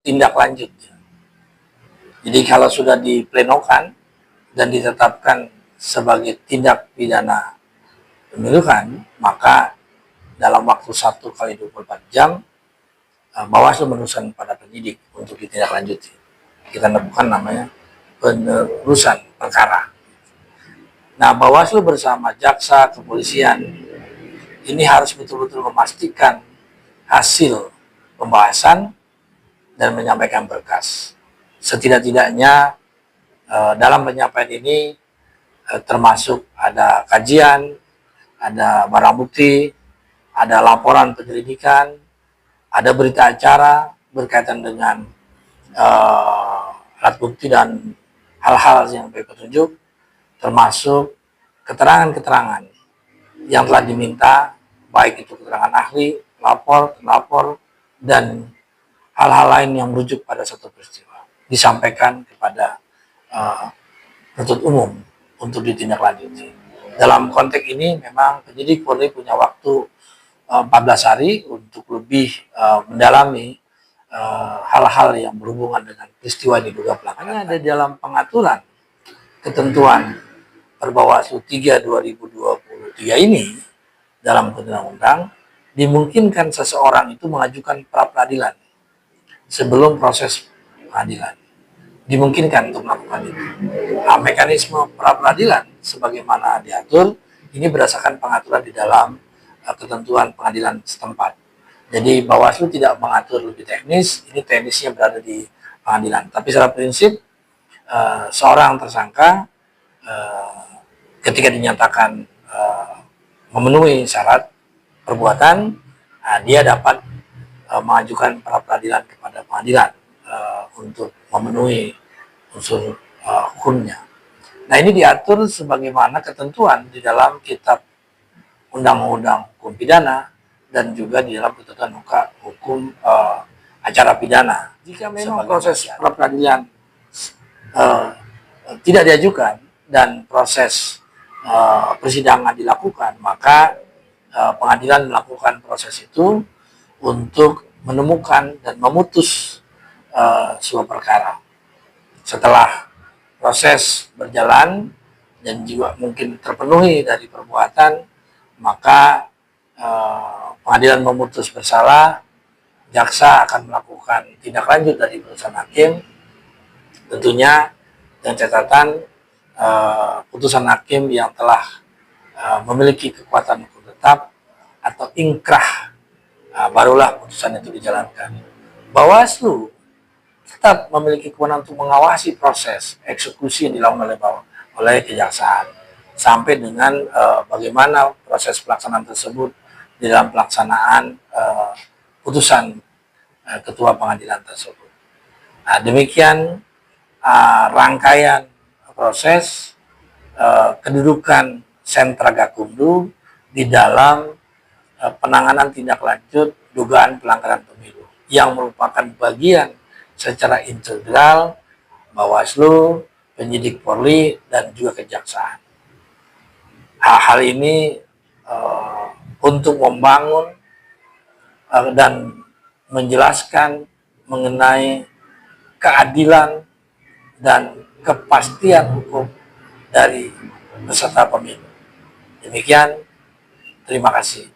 tindak lanjut. Jadi kalau sudah diplenokan dan ditetapkan sebagai tindak pidana pemilukan, maka dalam waktu 1 kali 24 jam Bawaslu meneruskan pada penyidik untuk ditindaklanjuti. Kita bukan namanya penerusan perkara. Nah, Bawaslu bersama jaksa, kepolisian ini harus betul-betul memastikan hasil pembahasan dan menyampaikan berkas. Setidak-tidaknya dalam penyampaian ini termasuk ada kajian, ada barang bukti, ada laporan penyelidikan, ada berita acara berkaitan dengan alat bukti dan hal-hal yang petunjuk, termasuk keterangan-keterangan yang telah diminta, baik itu keterangan ahli, lapor, dan hal-hal lain yang merujuk pada satu peristiwa, disampaikan kepada penuntut umum untuk ditindaklanjuti. Dalam konteks ini memang penyidik Polri punya waktu 14 hari untuk lebih mendalami hal-hal yang berhubungan dengan peristiwa diduga pelanggaran. Ada dalam pengaturan ketentuan Perbawaslu 3/2023 ini dalam undang-undang dimungkinkan seseorang itu mengajukan pra peradilan sebelum proses pengadilan. Dimungkinkan untuk melakukan itu. Nah, mekanisme pra peradilan sebagaimana diatur ini berdasarkan pengaturan di dalam ketentuan pengadilan setempat. Jadi Bawaslu tidak mengatur lebih teknis, ini teknisnya berada di pengadilan. Tapi secara prinsip seorang tersangka ketika dinyatakan memenuhi syarat perbuatan, dia dapat mengajukan pra peradilan kepada pengadilan untuk memenuhi unsur hukumnya. Nah, ini diatur sebagaimana ketentuan di dalam kitab Undang-Undang Hukum Pidana dan juga di dalam ketentuan hukum acara pidana. Jika memang proses pra peradilan tidak diajukan dan proses persidangan dilakukan, maka pengadilan melakukan proses itu untuk menemukan dan memutus sebuah perkara. Setelah proses berjalan dan juga mungkin terpenuhi dari perbuatan, maka pengadilan memutus bersalah, jaksa akan melakukan tindak lanjut dari putusan hakim, tentunya dengan catatan putusan hakim yang telah memiliki kekuatan hukum tetap atau ingkrah, barulah putusan itu dijalankan. Bawaslu tetap memiliki kewenangan untuk mengawasi proses eksekusi yang dilakukan oleh kejaksaan sampai dengan bagaimana proses pelaksanaan tersebut di dalam pelaksanaan putusan ketua pengadilan tersebut. Nah, demikian rangkaian proses kedudukan sentra Gakumdu di dalam penanganan tindak lanjut dugaan pelanggaran pemilu yang merupakan bagian secara integral Bawaslu, penyidik Polri, dan juga kejaksaan. Hal ini untuk membangun dan menjelaskan mengenai keadilan dan kepastian hukum dari peserta pemilu. Demikian, terima kasih.